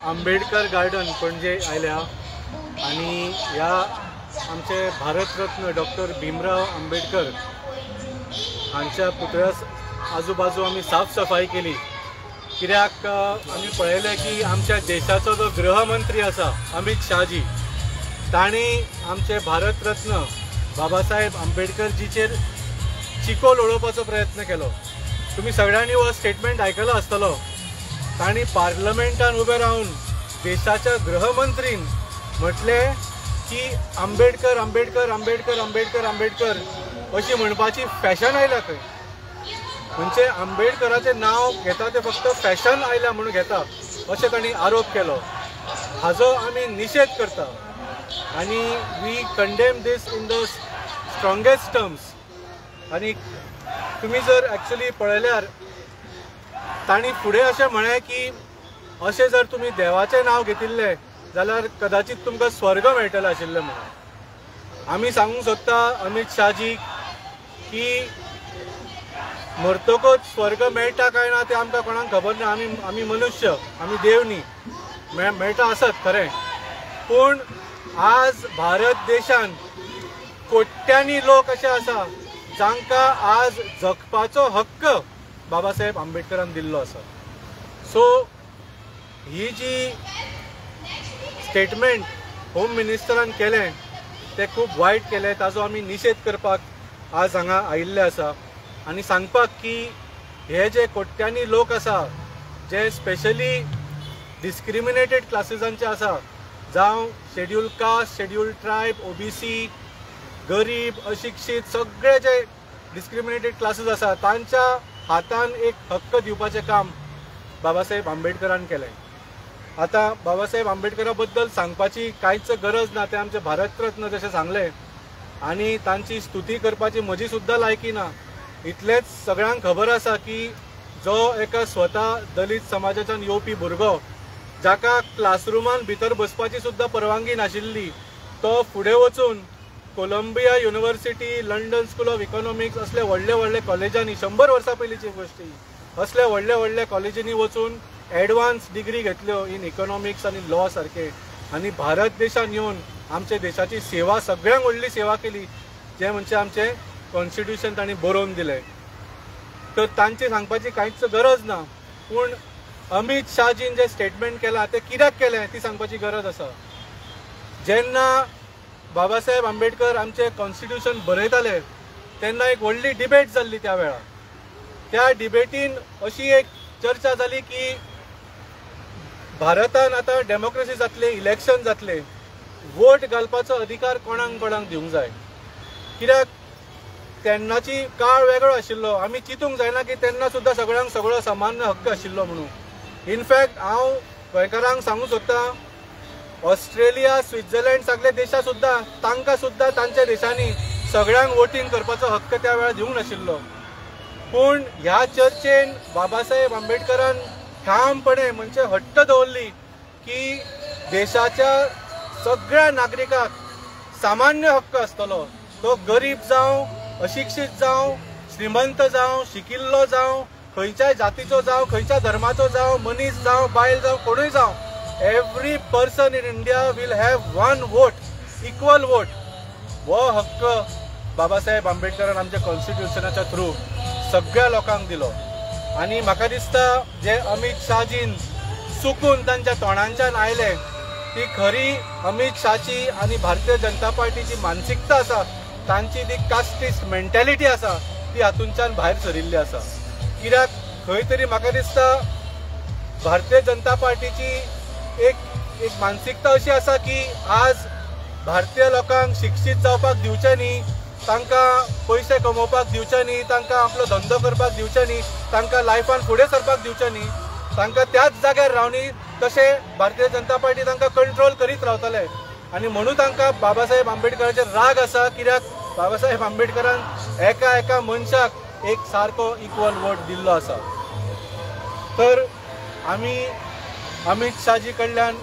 Ambedkar garden पणजे आयल्या आणि ह्या आमचे भारतरत्न डॉक्टर भीमराव आंबेडकर हांच्या पुतळ्या आजूबाजू आम्ही साफसफाई केली। कित्याक आम्ही पळयलें की आमच्या देशाचो जो गृहमंत्री आसा अमित शाहजी ताणी आमचे भारतरत्न बाबासाहेब आंबेडकरजीचेर चिकोल उडोवपाचो प्रयत्न केलो। तुम्ही सगळ्यांनी हो स्टेटमेंट आयकलो आसतलो। ताणी पार्लमेंटान उबे रावन देशाच्या गृहमंत्रीन म्हटले की आंबेडकर आंबेडकर आंबेडकर आंबेडकर आंबेडकर अशी म्हणपाची फॅशन आयल्या खंय। म्हणजे आंबेडकराचें नाव घेता ते फक्त फॅशन आयल्या म्हणून घेता अशें ताणी आरोप केलो। हाजो आमी निशेध करता आणि we condemn this in the strongest terms. आणि तुम्ही जर ॲक्च्युली पळयल्यार ताणी फुडें अशें म्हळें की अशें जर तुमी देवाचें नांव घेतिल्लें जाल्यार कदाचित तुमकां स्वर्ग मेळटलें आशिल्लें म्हणून। आमी सांगूंक सोदता अमित शाहजीक की मरतकच स्वर्ग मेळटा काय ना तें आमकां कोणाक खबर ना। आमी मनुष्य, आमी देव न्ही, मेळटा आसत खरें, पूण आज भारत देशान कोट्यांनी लोक अशे आसा जांकां आज जगपाचो हक्क बाबासाहेब आंबेडकरान दिल्लो आसा। सो ही जी स्टेटमेंट होम मिनिस्टरान केलें तें खूब वायट केलें। ताजो आमी निशेध करपाक आज हांगा आयिल्ले आसा आनी सांगपाक की हे जे कोट्यांनी लोक आसा जे स्पेशली डिस्क्रिमिनेटेड क्लासिसांचे आसा, जावं schedule caste, schedule tribe, OBC, गरीब, अशिक्षीत, सगळे जे डिस्क्रिमिनेटेड क्लासीस आसा तांच्या हातान एक हक्क दिवपाचें काम बाबासाहेब आंबेडकरान केलें। आता बाबासाहेब आंबेडकरा बद्दल सांगपाची कांयच गरज ना, ते आमचे भारतरत्न जशें सांगलें आनी तांची स्तुती करपाची म्हजी सुद्दां लायकी ना। इतलेंच सगळ्यांक खबर आसा की जो एका स्वता दलित समाजाच्यान येवपी भुरगो जाका क्लासरुमान भितर बसपाची सुद्दां परवानगी नाशिल्ली, तो फुडें वचून Columbia University, London School of Economics असले व्हडले व्हडले कॉलेजांनी, 100 वर्सां पयलींची गोष्ट ही, असले व्हडले व्हडले कॉलेजींनी वचून एडवान्स डिग्री घेतल्यो इन इकॉनॉमिक्स आनी लॉ सारखे, आनी भारत देशान येवन आमच्या देशाची सेवा, सगळ्यांत व्हडली सेवा केली, जे म्हणजे आमचे कॉन्स्टिट्यूशन तांणी बरोवन दिलें। तर तांची सांगपाची कांयच गरज ना, पूण अमित शाहजीन जे स्टेटमेंट केला ते कित्याक केलें ती सांगपाची गरज आसा। जेन्ना बाबासाहेब आंबेडकर आमचे कॉन्स्टिट्यूशन बरयताले तेन्ना एक व्हडली डिबेट जाल्ली त्या वेळार। त्या डिबेटीन अशी एक चर्चा जाली की भारतान आतां डेमोक्रेसी जातली, इलेक्शन जातले, वोट घालपाचो अधिकार कोणाक कोणाक दिवंक जाय। कित्याक तेन्नाची काळ वेगळो आशिल्लो, आमी चिंतूंक जायना की तेन्ना सुद्दां सगळ्यांक सगळो सामान्य हक्क आशिल्लो म्हणून। इनफॅक्ट हांव गोंयकारांक सांगूंक सोदता, ऑस्ट्रेलिया, स्वित्झर्लंड सगळे देशा सुद्दां तांकां सुद्दां तांच्या देशांनी सगळ्यांक वोटींग करपाचो हक्क त्या वेळार दिवंक नाशिल्लो। पूण ह्या चर्चेन बाबासाहेब आंबेडकरान ठामपणे म्हणजे हट्ट दवरली की देशाच्या सगळ्या नागरिकाक सामान्य हक्क आसतलो, तो गरीब जावं, अशिक्षीत जावं, श्रीमंत जावं, शिकिल्लो जावं, खंयच्याय जातीचो जावं, खंयच्या धर्माचो जावं, मनीस जावं, बायल जावं, कोणूय जावं, every person in India will have one vote, equal vote. हो हक्क बाबासाहेब आंबेडकरान आमच्या कॉन्स्टिट्यूशनाच्या थ्रू सगळ्या लोकांक दिलो। आणि म्हाका दिसता जे अमित शाहजीन चुकून तांच्या तोंडांच्यान आयले ती खरी अमित शाहची आणि भारतीय जनता पार्टीची मानसिकता आसा, तांची ती कास्टिस्ट मेंटॅलिटी आसा ती हातूंच्यान भायर सरिल्ली आसा। कित्याक खंय तरी म्हाका दिसता भारतीय जनता पार्टीची एक मानसिकता अशी आसा की आज भारतीय लोकांक शिक्षीत जावपाक दिवचे न्ही, तांकां पयशे कमोवपाक दिवचे न्ही, तांकां आपलो धंदो करपाक दिवचे न्ही, तांकां लायफान फुडें सरपाक दिवचे न्ही, तांकां त्याच जाग्यार रावनी, तशें भारतीय जनता पार्टी तांकां कंट्रोल करीत रावतले। आनी म्हणून तांकां बाबासाहेब आंबेडकराचेर राग आसा, कित्याक बाबासाहेब आंबेडकरान एका मनशाक एक सारको इक्वल वोट दिल्लो आसा। तर आमी अमित शाहजी कडल्यान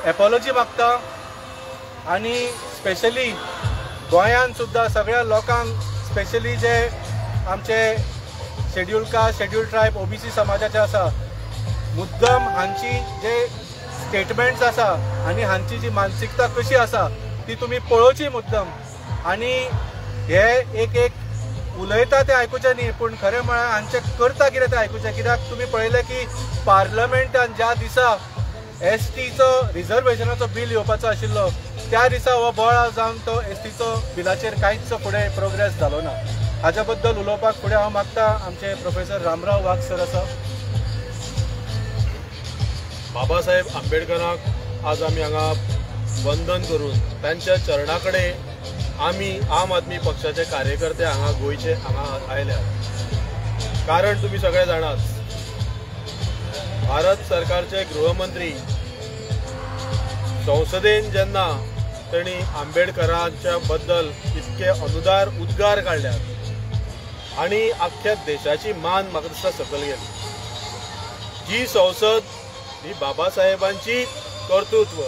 एपॉलॉजी मागता आनी स्पेशली गोंयान सुद्दां सगळ्या लोकांक, स्पेशली जे आमचे schedule caste, schedule tribe, OBC समाजाचे आसा, मुद्दम हांची जे स्टेटमेंट्स आसा आनी हांची जी मानसिकता कशी आसा ती तुमी पळोवची मुद्दम। आनी हे एक उलयता ते आयकुचे न्ही, पूण खरें म्हळ्यार हांचे करता कितें ते आयकुचे। कित्याक तुमी पळयलें की पार्लमेंटान ज्या दिसा एसटीचो रिजर्वेशनाचो बिल येवपाचो आशिल्लो त्या दिसा हो बोळा जावन तो एसटीचो बिलाचेर कांयच फुडें प्रोग्रेस जालो ना। हाच्या बद्दल उलोवपाक फुडें हांव मागता आमचे प्रोफेसर रामराव वाघ सर आसा। बाबासाहेब आंबेडकरांक आज आमी हांगा वंदन करून तांच्या चरणा कडेन आमी आम आदमी पक्षाचे कार्यकर्ते हांगा गोंयचे हांगा आयल्या। कारण तुम्ही सगळे जाणात, भारत सरकारचे गृहमंत्री संसदेन जेन्ना तांणी आंबेडकरांच्या बद्दल इतके अनुदार उद्गार काढल्यात आणि अख्ख्या देशाची मान म्हाका दिसता सकयल गेली। जी संसद ही बाबासाहेबांची कर्तृत्व,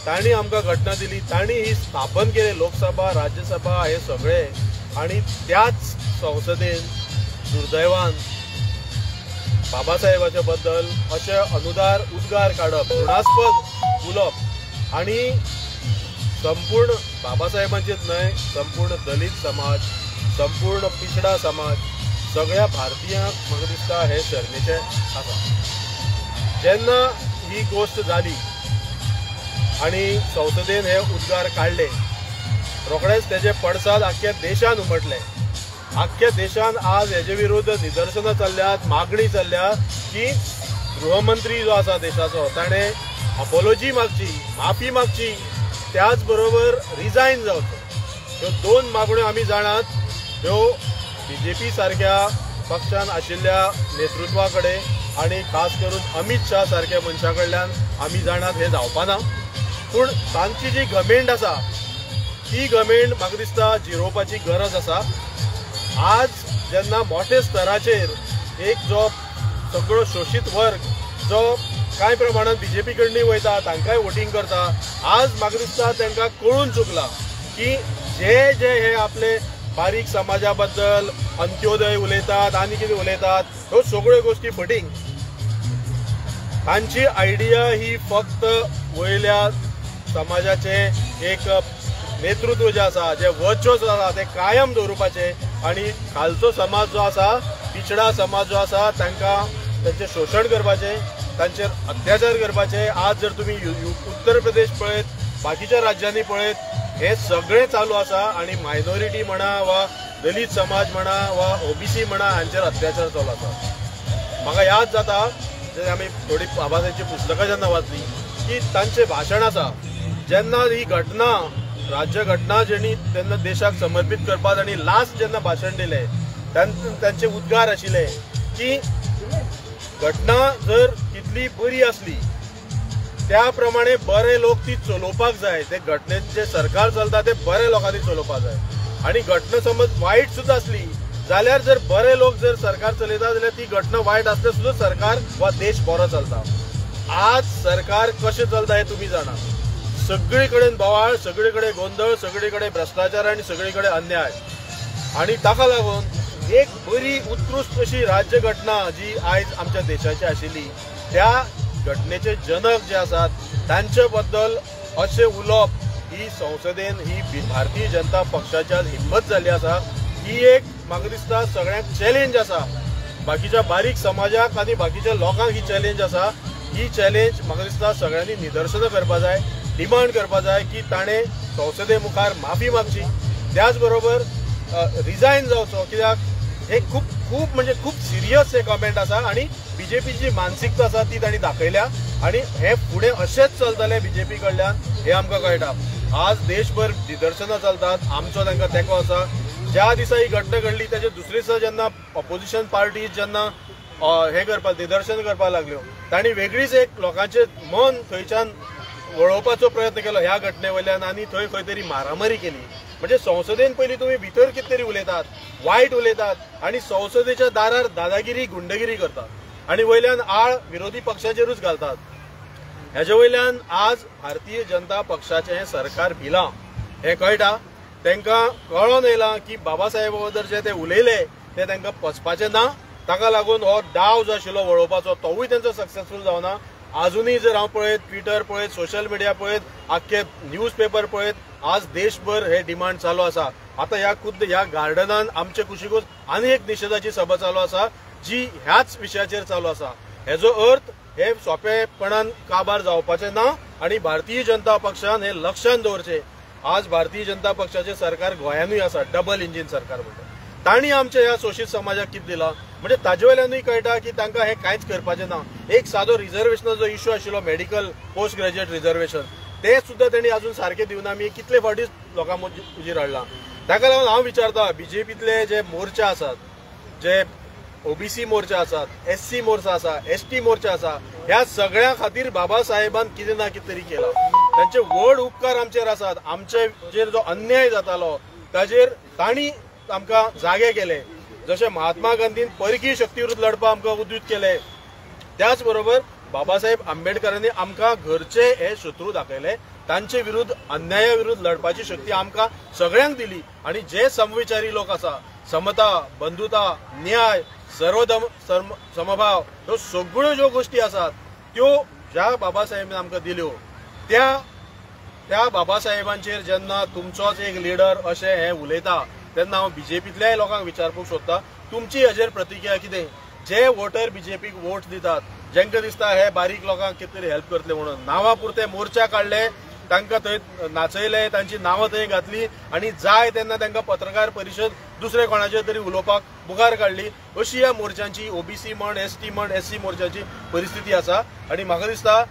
तांणी आमकां घटना दिली, तांणी ही स्थापन केली लोकसभा राज्यसभा हे सगळे, आणि त्याच संसदेन दुर्दैवान बाबासाहेबाच्या बद्दल अशे अनुदार उद्गार काढप, घृणास्पद उलोवप आणि संपूर्ण बाबासाहेबांचेच न्हय, संपूर्ण दलित समाज, संपूर्ण पिछडा समाज, सगळ्या भारतीयांक म्हाका दिसता हे शर्मेचे आसा। जेन्ना ही गोष्ट जाली आणि संसदेन हे उद्गार काढले, रोखडेच तेजे पडसाद अख्ख्या देशान उमटले। अख्ख्या देशान आज हेजे विरुद्ध निदर्शनां चल्ल्यात, मागणी चल्ल्या की गृहमंत्री जो आसा देशाचो ताणें अपॉलॉजी मागची, माफी मागची, त्याच बरोबर रिजायन जावचो। ह्यो दोन मागण्यो आमी जाणात, ह्यो बीजेपी सारख्या पक्षान आशिल्ल्या नेतृत्वा कडेन आणि खास करून अमित शाह सारख्या मनशा कडल्यान आमी जाणात हे जावपाना। पूण तांची जी घमेंड आसा ती घमेंड म्हाका दिसता जिरोवपाची गरज आसा। आज जेन्ना मोठ्या स्तराचेर एक जो सगळो शोषित वर्ग जो कांय प्रमाणात बीजेपी कडनी वयता, तांकांय वोटिंग करता, आज म्हाका दिसता तांकां कळून चुकला की जे जे हे आपले बारीक समाजा बद्दल अंत्योदय उलयतात आनी कितें उलयतात ह्यो सगळ्यो गोष्टी फटींग। तांची आयडिया ही फक्त वयल्या समाजाचे एक नेतृत्व जे आसा, जे वर्चस्व आसा ते कायम दवरपाचे, आणि खालचो समाज जो आसा, पिछडा समाज जो आसा, तांकां तांचे शोषण करपाचे, तांचेर अत्याचार करपाचे। आज जर तुम्ही उत्तर प्रदेश पळयत, बाकीच्या राज्यांनी पळयत, हे सगळे चालू आसा, आणि मायनॉरिटी म्हणा वा दलित समाज म्हणा वा ओबीसी म्हणा हांचेर अत्याचार चालू आसा। म्हाका याद जाता जे आमी थोडी बाबासाहेबांची पुस्तकां जेन्ना वाचली की तांचे भाशण आसा, जेन्ना ही घटना राज्य घटना जेणी तेन्ना देशाक समर्पित करपाक तांणी लास्ट जेन्ना भाशण दिलें तांचे उद्गार आशिल्ले की घटना जर कितली बरी असली त्या प्रमाणे बरे लोक ती चलोवपाक जाय, ते घटनेत जे सरकार चलता ते बरे लोकांनी चलोवपाक जाय, आणि घटना समज वायट सुद्धा असली जाल्यार जर बरे लोक जर सरकार चलयता जाल्यार ती घटना वायट असल्यार सुद्धा सरकार वा देश बरो चलता। आज सरकार कशें चलता हे तुम्ही जाणा, सगळी कडेन बोवाळ, सगळी कडेन गोंधळ, सगळी कडेन भ्रष्टाचार आणि सगळी कडेन अन्याय, आणि ताका लागून एक बरी उत्कृष्ट अशी राज्य घटना जी आयज आमच्या देशाची आशिल्ली त्या घटनेचे जनक जे आसात तांचे बद्दल अशें उलोवप ही संसदेन ही भारतीय जनता पक्षाच्या हिम्मत जाल्ली आसा। ही एक म्हाका दिसता सगळ्यांक चॅलेंज आसा, बाकीच्या बारीक समाजाक आनी बाकीच्या लोकांक ही चॅलेंज आसा। ही चॅलेंज म्हाका दिसता सगळ्यांनी निदर्शनां करपा जाय, डिमांड करपा जाय की ताणें संसदे मुखार माफी मागची, त्याच बरोबर रिजायन जावचो, कित्याक हे खूप खूप म्हणजे खूप सिरियस हे कमेंट आसा, आणि बीजेपीची मानसिकता आसा ती तांणी दाखयल्या, आणि हे फुडें अशेंच चलतलें बीजेपी कडल्यान हे आमकां कळटा। आज देशभर निदर्शनां चलतात, आमचो तांकां तेंको आसा। ज्या दिसा ही घटना घडली त्याच्या दुसरे दिसा जेन्ना ऑपोजिशन पार्टीज जेन्ना हे करपाक निदर्शन करपाक लागल्यो, तांणी वेगळीच एक लोकांचे मन थंयच्यान वळोवपाचो प्रयत्न केलो ह्या घटने वयल्यान, आनी थंय खंय तरी मारामारी केली। म्हणजे संसदेन पयलीं तुम्ही भितर कितें तरी उलयतात, वायट उलयतात, आणि संसदेच्या दारार दादागिरी गुंडगिरी करतात, आणि वयल्यान आळ विरोधी पक्षाचेरूच घालतात। हेजे वयल्यान आज भारतीय जनता पक्षाचे हे सरकार भिलां हे कळटा। तांकां कळोन येयलां की बाबासाहेबा बद्दल जे ते उलयले ते तांकां पचपाचें ना, ताका लागून हो डाव जो आशिल्लो वळोवपाचो तोवूय तांचो सक्सेसफूल जावना। अजूनही जर हांव पळयत ट्विटर पळयत सोशल मिडिया पळयत आख्खे न्यूज पेपर पळयत आज देशभर हे डिमांड चालू आसा. आता ह्या खुद्द ह्या गार्डनान आमचे कुशीकूच आनी एक निशेधाची सभा चालू आसा जी ह्याच विशयाचेर चालू आसा. हेजो अर्थ हे सोंपेपणान काबार जावपाचे ना आणि भारतीय जनता पक्षान हे लक्षांत दवरचे. आज भारतीय जनता पक्षाचे सरकार गोंयानूय आसा, डबल इंजिन सरकार म्हणटा. तांणी आमच्या ह्या शोषित समाजाक कितें दिला म्हणजे ताजे वयल्यानूय कळटा की तांकां हे कांयच करपाचें ना. एक सादो रिजर्वेशनाचो इश्यू आशिल्लो मेडिकल पोस्ट ग्रॅज्युएट रिजर्वेशन ते सुद्धा त्यांनी अजून सारखे दिवना. आमी कितले फावटी लोकां उजीर हाडला. ताका लागून हांव विचारता बीजेपीतले जे मोर्चा आसात, जे ओबीसी मोर्चा आसात, एससी मोर्चा आसा, एसटी मोर्चा आसा, ह्या सगळ्या खातीर बाबा साहेबान कितें ना कितें तरी केला. तांचे व्हड उपकार आमचेर आसात. आमचेर जो अन्याय जातालो ताजेर तांणी आमकां जागे केले. जशे महात्मा गांधीन परकी शक्ती विरुद्ध लढपाक आमकां उद्युत केले त्याच बरोबर बाबासाहेब आंबेडकरांनी आमकां घरचे हे शत्रू दाखयले. तांचे विरुद्ध अन्याया विरुद्ध लढपाची शक्ती आमकां सगळ्यांक दिली. आणि जे समविचारी लोक आसा, समता, बंधुता, न्याय, सर्वधर्म समभाव ह्यो सगळ्यो ज्यो गोष्टी आसात त्यो ज्या बाबासाहेबान आमकां दिल्यो त्या बाबासाहेबांचेर जेन्ना तुमचोच एक लिडर अशें हे उलयता तेन्ना हांव बीजेपीतल्याय लोकांक विचारपूक सोदता तुमची हाजेर प्रतिक्रिया कितें. जे वोटर बीजेपीक वोट दितात जेंका दिसता हे बारीक लोकांक कितें तरी हेल्प करतले म्हणून नांवां पुरते मोर्चा काडले, तांकां थंय नाचयले, तांची नांवां थंय घातली आणि जाय तेन्ना तांकां पत्रकार परिशद दुसरे कोणाचेर तरी उलोवपाक मुखार काडली. अशी ह्या मोर्चांची ओबीसी म्हण, एसटी म्हण, एससी मोर्चाची परिस्थिती आसा. आणि म्हाका दिसता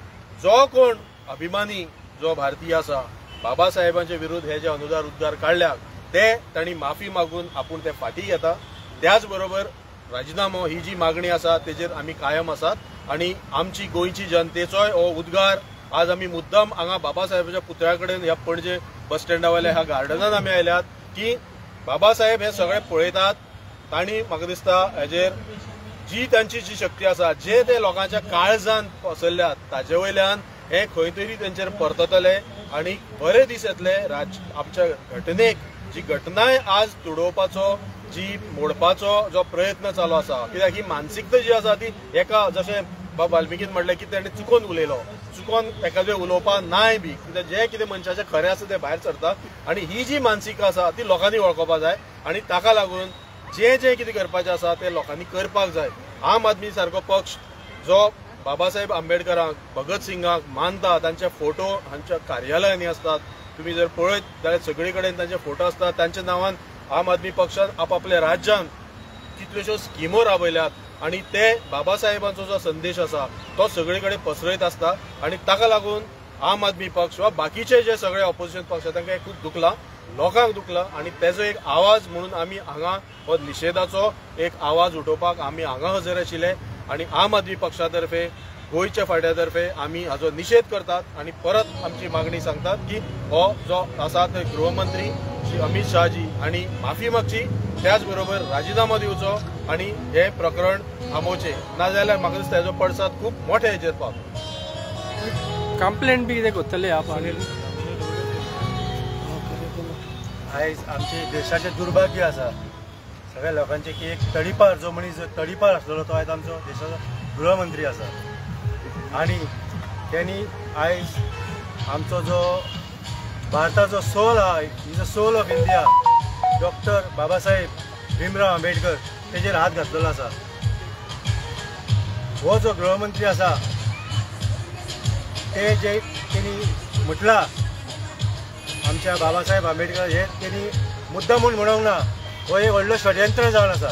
जो कोण अभिमानी जो भारतीय आसा बाबासाहेबांचे विरुद्ध हे जे अनुदार उद्गार काडल्यात ते तांणी माफी मागून आपूण ते फाटी घेता. त्याच बरोबर राजीनामो ही जी मागणी आसा तेजेर आमी कायम आसात. आणि आमची गोंयची जनतेचोय हो उद्गार आज आमी मुद्दाम हांगा बाबासाहेबाच्या पुतळ्या कडेन ह्या पणजे बस स्टँडा वयल्या ह्या गार्डनान आमी आयल्यात की बाबासाहेब हे सगळे पळयतात. तांणी म्हाका दिसता हेजेर जी तांची जी शक्ती आसा, जे ते लोकांच्या काळजान पसरल्यात ताजे वयल्यान हे खंय तरी तेंचेर परततले आणि बरे दीस येतले. आमच्या घटनेक जी घटनाय आज तुडोवपाचो, जी मोडपाचो जो प्रयत्न चालू आसा, कित्याक ही मानसिकता जी आसा ती एका जशें बाब वाल्मिकीन म्हणलें की ताणें चुकोन उलयलो, चुकोन एखादे उलोवपाक नाय बी, कित्याक जे कितें मनशाचें खरें आसा तें भायर सरता. आणि ही जी मानसिकता आसा ती लोकांनी वळखोवपाक जाय. आणि ताका लागून जे जे कितें करपाचें आसा तें लोकांनी करपाक जाय. आम आदमी सारको पक्ष जो बाबासाहेब आंबेडकरांक, भगत सिंगाक मानता, तांचे फोटो हांच्या कार्यालयांनी असतात. तुम्ही जर पळयत जाल्यार सगळे कडेन तांचे फोटो असतात. तांच्या नांवान आम आदमी पक्षान आपापल्या राज्यान कितल्योश्यो स्किमो राबयल्यात आणि ते बाबासाहेबांचो जो संदेश आसा तो सगळे कडेन पसरयत आसता. आणि ताका लागून आम आदमी पक्ष वा बाकीचे जे सगळे ऑपोजिशन पक्ष तांकां खूब दुखला, लोकांक दुखला. आणि तेजो एक आवाज म्हणून आमी हांगा हो निशेधाचो एक आवाज उठोवपाक आमी हांगा हजर आशिल्ले. आणि आम आदमी पक्षातर्फे गोंयच्या फाट्यातर्फे आमी हाचो निशेध करतात आणि परत आमची मागणी सांगतात की हो जो आसा ते गृहमंत्री श्री अमित शाहजी आणि माफी मागची, त्याच बरोबर राजीनामो दिवचो आणि हे प्रकरण थांबोवचें. नाजाल्यार म्हाका दिसता हेजो पडसाद खूब मोठ्या हेजेर पावता. कंप्लेंट बी कितें करतले आपण? आयज आमचे देशाचे दुर्भाग्य आसा सगळ्या लोकांचे की एक तडीपार जो मनीस तडीपार आसलेलो तो आयज आमचो देशाचो गृहमंत्री आसा. आणि त्यांनी आयज आमचो जो भारताचो सोल आहा, is a soul of India, doctor Babasaheb Bhimrao Ambedkar तेजेर हात घातलेलो आसा. हो जो गृहमंत्री आसा ते जे त्यांनी म्हटला आमच्या बाबासाहेब आंबेडकर हे त्यांनी मुद्दा म्हणून म्हणूंक ना. हो एक व्हडलो षडयंत्र जावन आसा,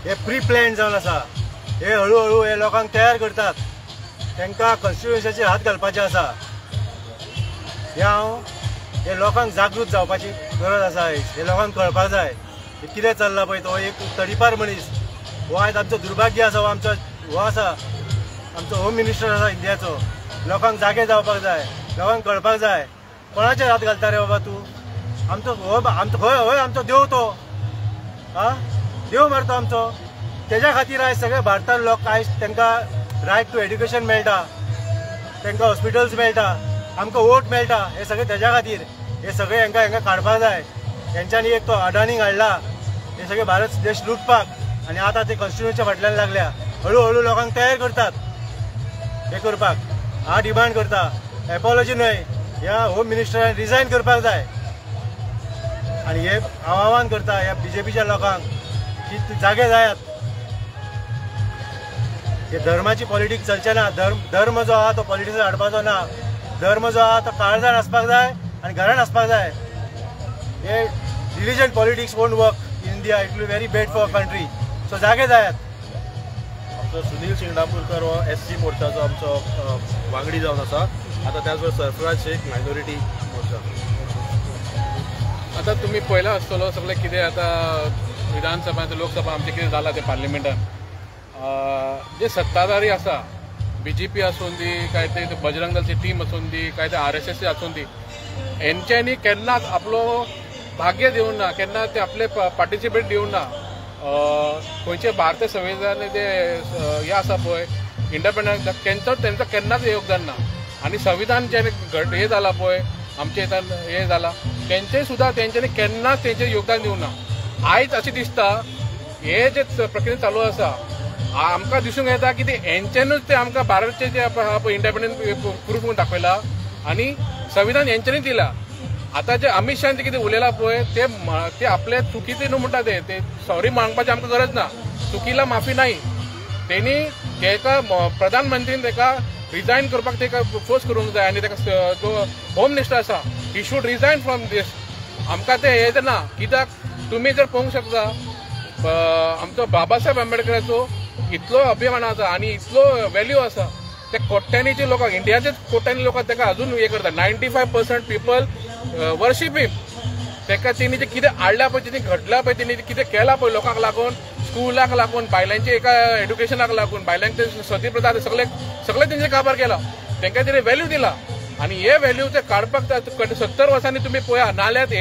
हे प्री प्लॅन जावन आसा. हे हळूहळू हे लोकांक तयार करतात, तांकां कॉन्स्टिट्युशनाचेर हात घालपाचे आसा. हे लोकांक जागृत जावपाची गरज आसा. हे लोकांक कळपाक जाय हे कितें चल्लां पळय तो एक तडीपार मनीस. हो आयज आमचो दुर्भाग्य आसा. हो आमचो हो आसा आमचो होम मिनिस्टर आसा इंडियाचो. लोकांक जागे जावपाक जाय, लोकांक कळपाक जाय कोणाचेर हात घालता रे बाबा तूं. आमचो हय आमचो देव तो, देव मारतो आमचो. तेज्या खातीर आयज सगळे भारतांत लोक आयज तांकां रायट टू एड्युकेशन मेळटा, तांकां हॉस्पिटल्स मेळटा, आमकां वोट मेळटा. हे सगळे तेज्या खातीर. हे सगळे हांकां काडपाक जाय. तेंच्यांनी एक तो अडानीक हाडला हे सगळे भारत देश लुटपाक. आणि आतां ते कॉन्स्टिट्युशनाच्या फाटल्यान लागल्या. हळूहळू लोकांक तयार करतात. हे करपाक हांव डिमांड करता एपॉलॉजी न्हय ह्या होम मिनिस्टरान रिजायन करपाक जाय आनी हे हांव आव्हान करता ह्या बीजेपीच्या लोकांक की जागे जायात हे धर्माची पॉलिटिक्स चलचे ना धर्म जो आहा तो पॉलिटिक्स हाडपाचो ना धर्म जो आहा तो काळजान आसपाक जाय आनी घरान आसपाक जाय हे religion politics won't work in India it will very bad for country so जागे जायात आमचो सुनील शिंगणापूरकर हो SC मोर्चाचो आमचो वांगडी जावन आसा आता त्याचबरोबर सरफराज शेख मायनॉरिटी मोर्चा आता तुम्ही पळयला आसतलो सगळें कितें आता विधानसभा लोकसभा आमचें कितें जालां तें पार्लिमेंटान जे सत्ताधारी आसा BJP आसून दी काय ते बजरंग दलची टीम आसून दी काय ते RSS आसून दी हेंच्यांनी केन्नाच आपलो भाग्य दिवूं ना केन्ना ते आपले पार्टिसिपेट दिवूं ना खंयचे भारतीय संविधान ते हे आसा पळय इंडिपेंडंट तेंचो केन्नाच योगदान ना आनी संविधान जे हे जाला पळय आमचे हे जाला तेंचेय सुद्दां तेंच्यांनी केन्नाच तेंचें योगदान दिवं ना आयज अशें दिसता हे जे प्रक्रिया चालू आसा आमकां दिसूंक येता की ते हेंच्यानूच ते आमकां भारतचे जे इंडिपेंडंट प्रूफ म्हणून दाखयला आनी संविधान हेंच्यांनी दिला आता जे अमित शाहान कितें उलयला पळय ते आपले चुकीचे न्हू म्हणटा ते सॉरी मागपाची आमकां गरज ना चुकीला माफी नाही तेणी तेका प्रधानमंत्रीन तेका रिजायन करपाक तेका फोर्स करूंक जाय आनी तेका जो होम मिनिस्टर आसा ही शूड रिजायन फ्रॉम दीस आमकां ते हे ना कित्याक तुमी जर पळोवंक शकता आमचो बाबासाहेब आंबेडकराचो इतलो अभिमान आसा आनी इतलो व्हॅल्यू आसा ते कोट्यांनीचे लोकांक इंडियाचेच कोट्यांनी लोकांक तेका अजून हे करता 95% पीपल वर्शीप हिम तेका तेणी जे कितें हाडल्या पळय तेणी घडला पळय तेणी कितें केला पळय लोकांक लागून स्कुलाक लागून बायलांचे एका एड्युकेशनाक लागून बायलांचे सती प्रथा सगळे तेंचे काबार केला तेंकां तेणी व्हॅल्यू दिला आनी हे व्हॅल्यू ते काडपाक 70 वर्सांनी तुमी पळया नाल्यार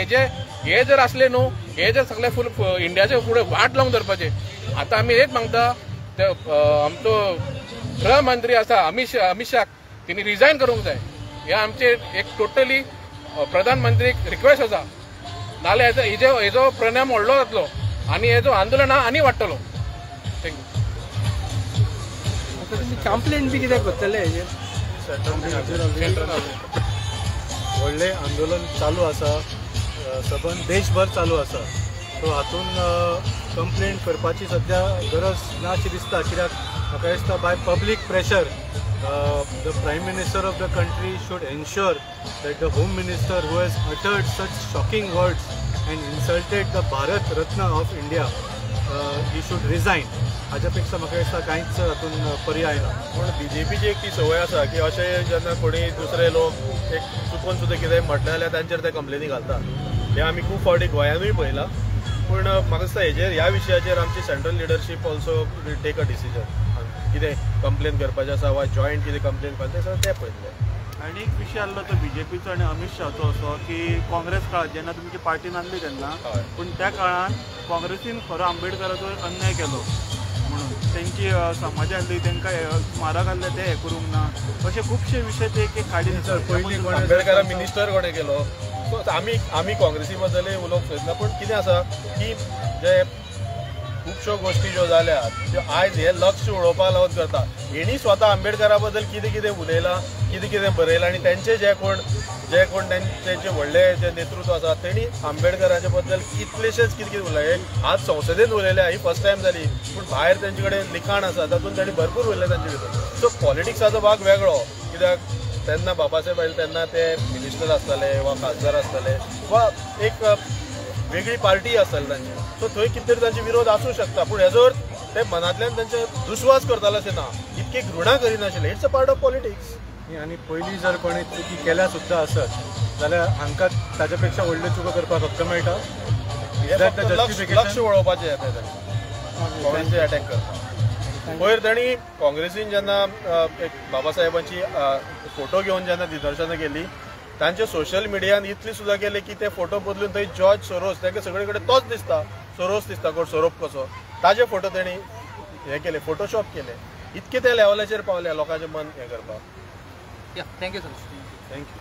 हे जर असले न्हू हे जर सगळे फूल इंडियाचे फुडें वाट लावून धरपाचे आता आमी हेच मागता ते आमचो गृह मंत्री आसा अमित शाह तेणी रिजायन करूंक जाय हे आमचे एक टोटली प्रधानमंत्रीक रिक्वेस्ट आसा नाल्यार हेजो परिणाम व्हडलो जातलो आनी हेजो आंदोलन आनी वाडटलो थँक्यू कंप्लेंट बी कितें करतले व्हडलें आंदोलन चालू आसा सबंद देशभर चालू आसा सो हातून कंप्लेंट करपाची सद्या गरज ना अशी दिसता कित्याक म्हाका दिसता by public pressure the Prime Minister of the country should ensure that the Home Minister who has uttered such shocking words and insulted the Bharat Ratna of India he should resign. हाच्यापेक्षा म्हाका दिसता कांयच हातून पर्याय ना पूण BJPची एक ती संवय आसा की अशें जेन्ना कोणी दुसरे लोक एक चुकून सुद्दां कितें म्हटलें जाल्यार तांचेर ते कंप्लेनी घालता हे आमी खूब फावटी गोंयानूय पळयलां पूण म्हाका दिसता ह्या विशयाचेर आमची central leadership also will take a decision कितें कंप्लेन करपाचें आसा वा जॉयंट कितें कंप्लेन करपाचें तें पळयतलें आनी एक विशय आसलो तो BJPचो आनी अमित शाहचो असो की काँग्रेस काळात जेन्ना तुमची पार्टी नासली तेन्ना पूण त्या काळान काँग्रेसीन खरो आंबेडकराचो एक अन्याय केलो म्हणून तेंची समाज आसली तेंकां स्मारक आसलें तें हें करूंक ना अशे खुबशे विशय ते एक काडीन पयलीं आंबेडकरा मिनिस्टर कोणें केलो सो आमी काँग्रेसी बद्दलूय उलोवंक सोदना पूण कितें आसा की जे खुबश्यो गोष्टी ज्यो जाल्यात त्यो आयज हे लक्ष उडोवपाक लागून करता हेणी स्वता आंबेडकरा बद्दल कितें कितें उलयलां कितें कितें बरयलां आनी तेंचे जे कोण तेंचे व्हडले जे नेतृत्व आसा तेणी आंबेडकराचे बद्दल कितलेशेच कितें कितें उलयले आज संसदेन उलयल्या ही फर्स्ट टायम जाली पूण भायर तेंचे कडेन लिखाण आसा तातूंत तेणी भरपूर उलयलें तांचे भितर सो पॉलिटिक्साचो भाग वेगळो कित्याक तेन्ना बाबासाहेब आयले तेन्ना ते मिनिस्टर आसताले वा खासदार आसताले वा एक वेगळी पार्टी आसताली तांची सो थंय कितें तरी तांचे विरोध आसूं शकता पूण हेजोर ते मनांतल्यान तांचे दुस्वास करताले अशें ना इतकी घृणा करिनाशिल्ले it's a part of politics आनी पयलीं जर कोणें चुकी केल्या सुद्दां आसत जाल्यार हांकां ताच्या पेक्षा व्हडल्यो चुको करपाक हक्क मेळटा लक्ष वळोवपाचें येता काँग्रेसी अटॅक करता पयर तांणी काँग्रेसीन जेन्ना एक बाबासाहेबांची फोटो घेवन जेन्ना निदर्शनां केली तांचे सोशल मिडियान इतली सुद्दां केले की ते फोटो बदलून थंय जॉर्ज सोरोस तांकां सगळे कडेन तोच दिसता सोरोस दिसता कोण सोरोप कसो ताजे फोटो तेणी हे केले फोटोशॉप केले इतके त्या लेवलाचेर पावले लोकांचें मन हें करपाक थँक्यू सर थँक्यू